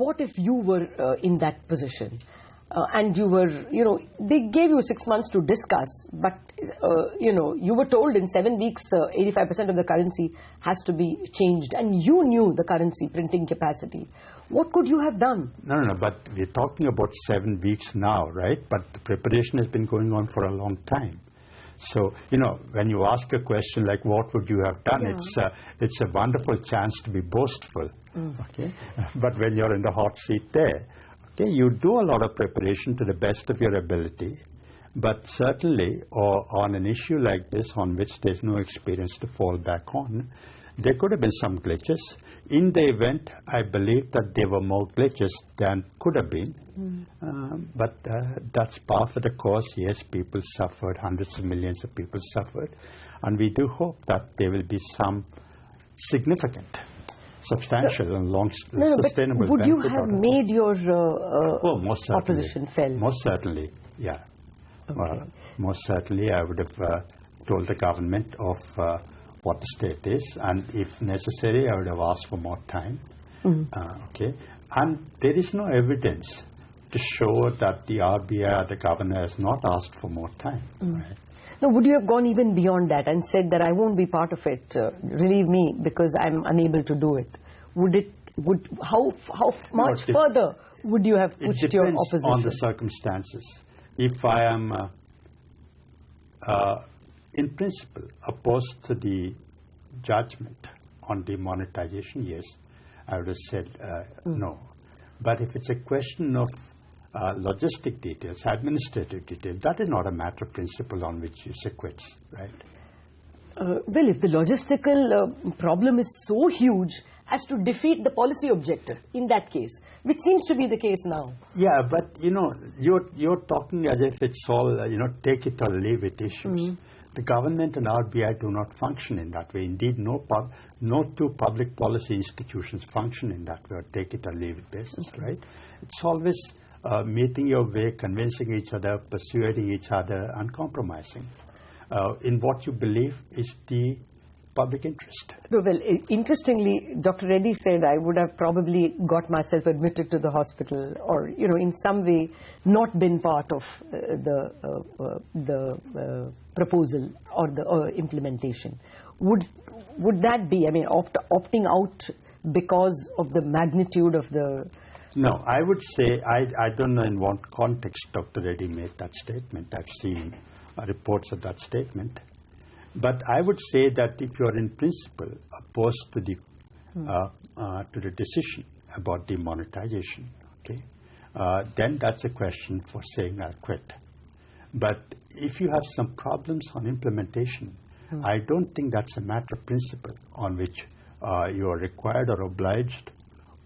what if you were in that position? And you were, they gave you 6 months to discuss, but, you were told in 7 weeks, 85% of the currency has to be changed, and you knew the currency printing capacity. What could you have done? No, but we're talking about 7 weeks now, right? But the preparation has been going on for a long time. So, when you ask a question like, what would you have done? Yeah. It's a wonderful chance to be boastful, okay? But when you're in the hot seat there, okay, you do a lot of preparation to the best of your ability, but certainly on an issue like this on which there's no experience to fall back on, there could have been some glitches. In the event, I believe that there were more glitches than could have been, but that's par for the course. Yes, people suffered, hundreds of millions of people suffered, and we do hope that there will be some significant, substantial and long sustainable benefit. Would you have made your most opposition felt? Most certainly, yeah. Okay. Most certainly, I would have told the government of what the state is, and if necessary, I would have asked for more time. Okay, and there is no evidence to show that the RBI or the governor has not asked for more time. Right? Now, would you have gone even beyond that and said that I won't be part of it, relieve me because I'm unable to do it? How much further would you have pushed your opposition? It depends on the circumstances. If I am, in principle, opposed to the judgment on demonetization, yes, I would have said no. But if it's a question of logistic details, administrative details, that is not a matter of principle on which you say quits, right? Well, if the logistical problem is so huge as to defeat the policy objective in that case, which seems to be the case now. Yeah, but you're talking as if it's all take it or leave it issues. The government and RBI do not function in that way. Indeed, no two public policy institutions function in that way, or take it or leave it basis, right? It's always meeting your way, convincing each other, persuading each other, and compromising in what you believe is the public interest. No, well, interestingly, Dr. Reddy said I would have probably got myself admitted to the hospital, or in some way not been part of the proposal or the implementation. Would that be? I mean, opting out because of the magnitude of the. No, I would say I don't know in what context Dr. Reddy made that statement. I've seen reports of that statement. But I would say that if you are in principle opposed to the decision about demonetization, okay, then that's a question for saying I'll quit. But if you have some problems on implementation, I don't think that's a matter of principle on which you are required or obliged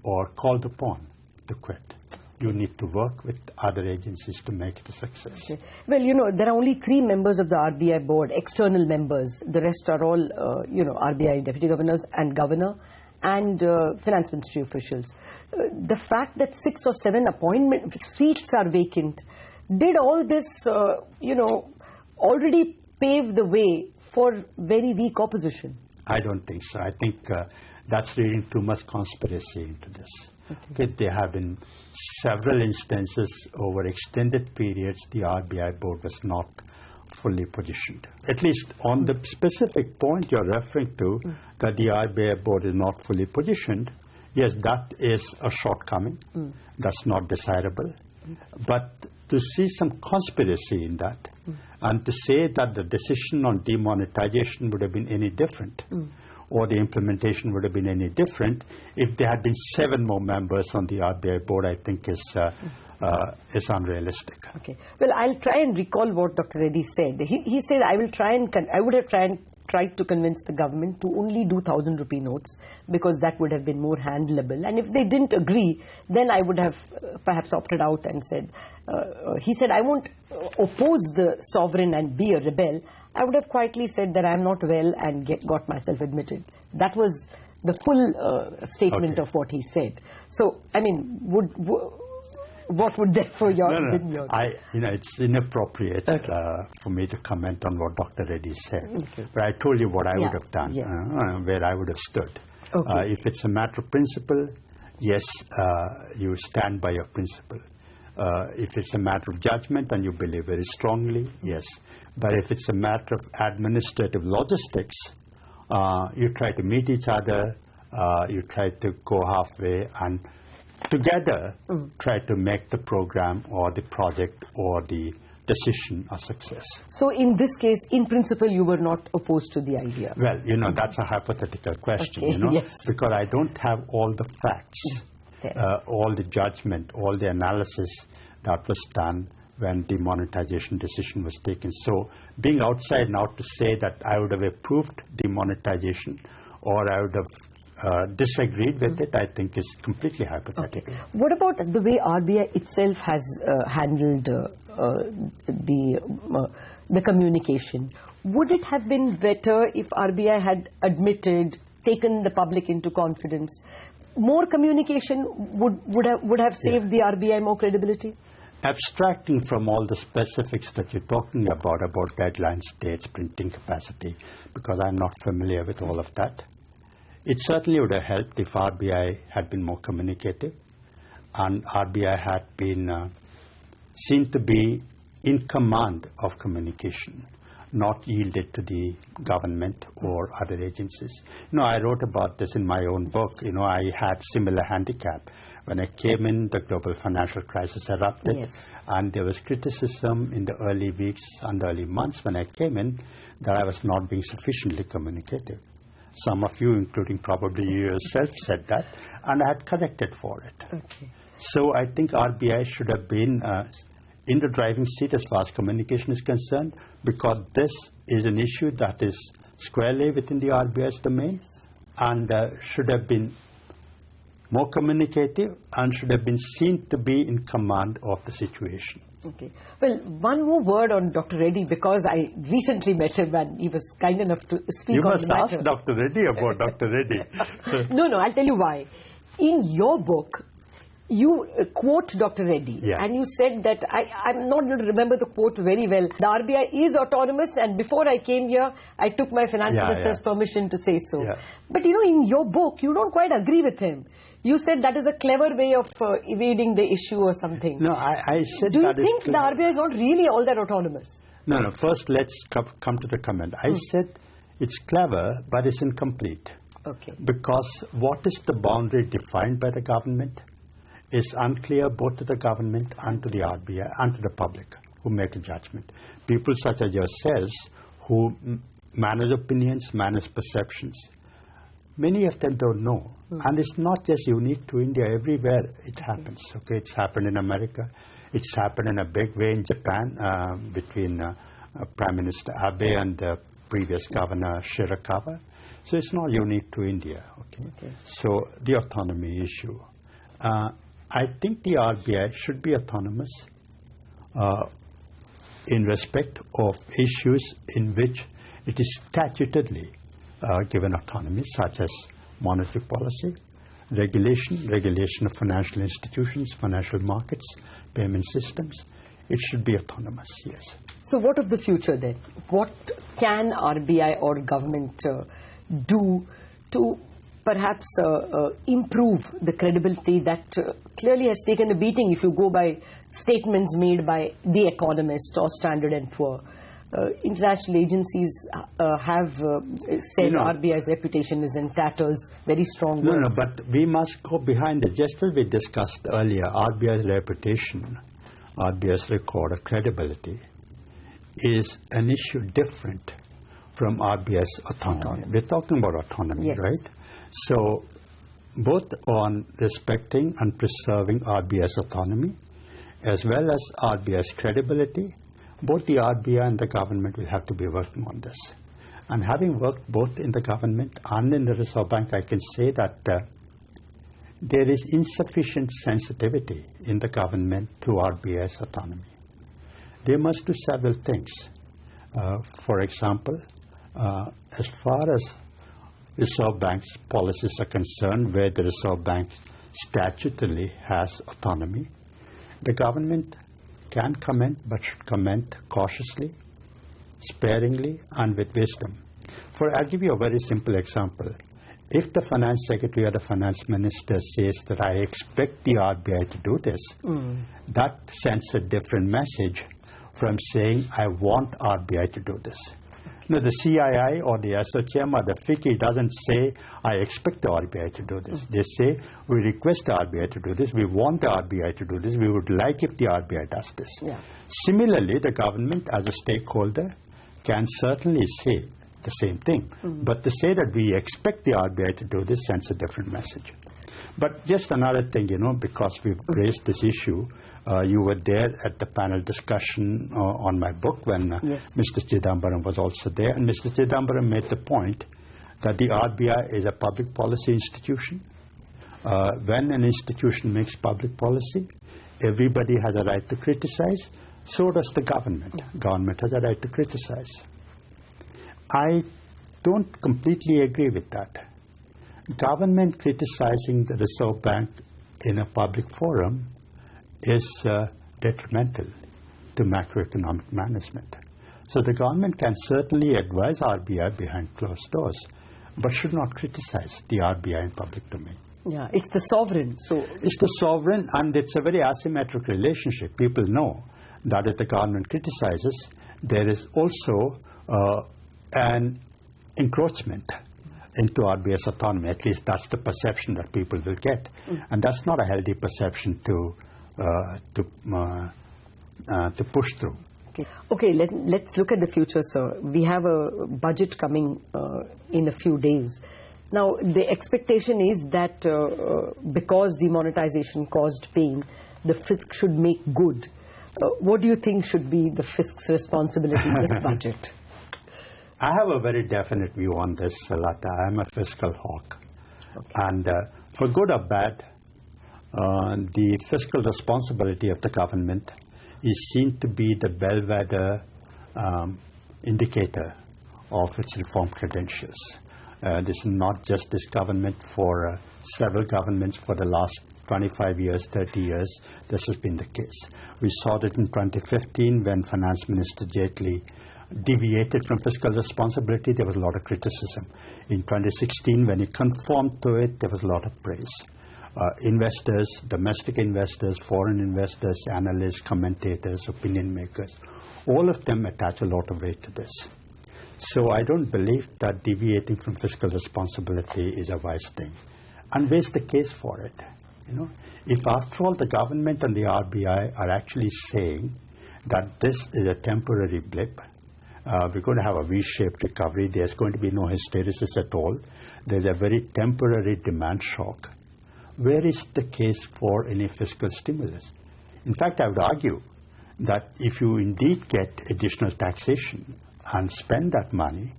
or called upon to quit. You need to work with other agencies to make it a success. Okay. Well, there are only 3 members of the RBI board, external members. The rest are all, RBI deputy governors and governor and finance ministry officials. The fact that 6 or 7 appointment seats are vacant, did all this, already pave the way for very weak opposition? I don't think so. I think that's reading too much conspiracy into this. Okay, there have been several instances over extended periods the RBI board was not fully positioned. At least on the specific point you're referring to, that the RBI board is not fully positioned, yes, that is a shortcoming. That's not desirable. But to see some conspiracy in that, and to say that the decision on demonetization would have been any different, or the implementation would have been any different if there had been 7 more members on the RBI board, I think is unrealistic. Okay. Well, I'll try and recall what Dr. Reddy said. He said I would have tried to convince the government to only do 1,000 rupee notes because that would have been more handleable. And if they didn't agree, then I would have perhaps opted out and said, he said, I won't oppose the sovereign and be a rebel. I would have quietly said that I'm not well and got myself admitted. That was the full statement of what he said. So, I mean, what would therefore your opinion? It's inappropriate for me to comment on what Dr. Reddy said. Okay. But I told you what I would have done, where I would have stood. Okay. If it's a matter of principle, yes, you stand by your principle. If it's a matter of judgment and you believe very strongly, yes. But if it's a matter of administrative logistics, you try to meet each other, you try to go halfway and together try to make the program or the project or the decision a success. So in this case, in principle, you were not opposed to the idea? Well, that's a hypothetical question, Okay, yes. because I don't have all the facts, all the judgment, all the analysis that was done when the demonetization decision was taken. So being outside now to say that I would have approved demonetization or I would have disagreed with it, I think is completely hypothetical. Okay. What about the way RBI itself has handled the communication? Would it have been better if RBI had admitted, taken the public into confidence? More communication would have saved the RBI more credibility? Abstracting from all the specifics that you're talking about deadlines, dates, printing capacity, because I'm not familiar with all of that, it certainly would have helped if RBI had been more communicative and RBI had been seen to be in command of communication, not yielded to the government or other agencies. I wrote about this in my own book. I had similar handicap. When I came in, the global financial crisis erupted, yes. And there was criticism in the early weeks and early months when I came in that I was not being sufficiently communicative. Some of you, including probably you yourself, said that, and I had corrected for it. Okay. So I think RBI should have been in the driving seat as far as communication is concerned, because this is an issue that is squarely within the RBI's domain, and should have been more communicative and should have been seen to be in command of the situation. Okay. Well, one more word on Dr. Reddy, because I recently met him and he was kind enough to speak on the matter. You must ask Dr. Reddy about Dr. Reddy. No, I'll tell you why. In your book, you quote Dr. Reddy, and you said that, I'm not going to remember the quote very well, the RBI is autonomous, and before I came here, I took my finance minister's permission to say so. Yeah. But in your book, you don't quite agree with him. You said that is a clever way of evading the issue or something. No, I said Do you that think the RBI is not really all that autonomous? No, first let's come to the comment. I said it's clever, but it's incomplete. Okay. Because what is the boundary defined by the government is unclear both to the government and to the RBI and to the public who make a judgment. People such as yourselves who manage opinions, manage perceptions, many of them don't know. And it's not just unique to India. Everywhere it happens. Okay, it's happened in America. It's happened in a big way in Japan between Prime Minister Abe and the previous governor Shirakawa. So it's not unique to India. Okay. So the autonomy issue. I think the RBI should be autonomous in respect of issues in which it is statutorily given autonomy, such as monetary policy, regulation of financial institutions, financial markets, payment systems. It should be autonomous, yes. So what of the future then? What can RBI or government do to perhaps improve the credibility that clearly has taken a beating if you go by statements made by The Economist or Standard & Poor? International agencies have said RBI's reputation is in tatters, very strong words. No, but we must go behind it. Just as we discussed earlier, RBI's reputation, RBI's record of credibility is an issue different from RBI's autonomy. We're talking about autonomy, right? So both on respecting and preserving RBI's autonomy as well as RBI's credibility, both the RBI and the government will have to be working on this. And having worked both in the government and in the Reserve Bank, I can say that there is insufficient sensitivity in the government to RBI's autonomy. They must do several things. For example, as far as Reserve Bank's policies are concerned, where the Reserve Bank statutorily has autonomy, the government can comment, but should comment cautiously, sparingly, and with wisdom. I'll give you a very simple example. if the finance secretary or the finance minister says that I expect the RBI to do this, that sends a different message from saying I want RBI to do this. No, the CII or the SOCM or the FICCI doesn't say, I expect the RBI to do this. They say, we request the RBI to do this, we want the RBI to do this, we would like if the RBI does this. Yeah. Similarly, the government as a stakeholder can certainly say the same thing. But to say that we expect the RBI to do this sends a different message. But just another thing, because we've raised this issue, you were there at the panel discussion on my book when Mr. Chidambaram was also there. And Mr. Chidambaram made the point that the RBI is a public policy institution. When an institution makes public policy, everybody has a right to criticize. So does the government. Government has a right to criticize. I don't completely agree with that. Government criticizing the Reserve Bank in a public forum is detrimental to macroeconomic management. So the government can certainly advise RBI behind closed doors, but should not criticize the RBI in public domain. Yeah, it's the sovereign. So it's the sovereign, and it's a very asymmetric relationship. People know that if the government criticizes, there is also an encroachment into RBI's autonomy. At least that's the perception that people will get, and that's not a healthy perception to push through. Okay. Let's look at the future, sir. We have a budget coming in a few days. Now, the expectation is that because demonetization caused pain, the fisc should make good. What do you think should be the fisc's responsibility in this budget? I have a very definite view on this, Latha. I'm a fiscal hawk. And for good or bad, the fiscal responsibility of the government is seen to be the bellwether indicator of its reform credentials. This is not just this government. For several governments for the last 25 years, 30 years, this has been the case. We saw that in 2015 when Finance Minister Jaitley deviated from fiscal responsibility, there was a lot of criticism. In 2016, when he conformed to it, there was a lot of praise. Investors, domestic investors, foreign investors, analysts, commentators, opinion makers, all of them attach a lot of weight to this. So I don't believe that deviating from fiscal responsibility is a wise thing. And where's the case for it? If after all the government and the RBI are actually saying that this is a temporary blip, we're going to have a V-shaped recovery, there's going to be no hysteresis at all, there's a very temporary demand shock, where is the case for any fiscal stimulus? In fact, I would argue that if you indeed get additional taxation and spend that money,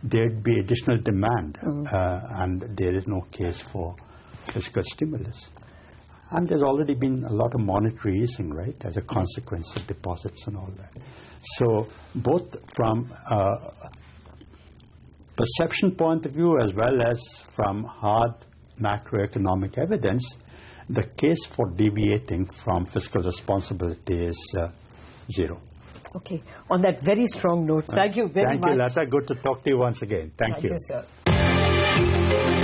there'd be additional demand, and there is no case for fiscal stimulus. And there's already been a lot of monetary easing, right, as a consequence of deposits and all that. So both from a perception point of view as well as from hard macroeconomic evidence, the case for deviating from fiscal responsibility is zero. Okay. On that very strong note, thank you very much. Thank you, Latha. Good to talk to you once again. Thank you. Thank you, sir.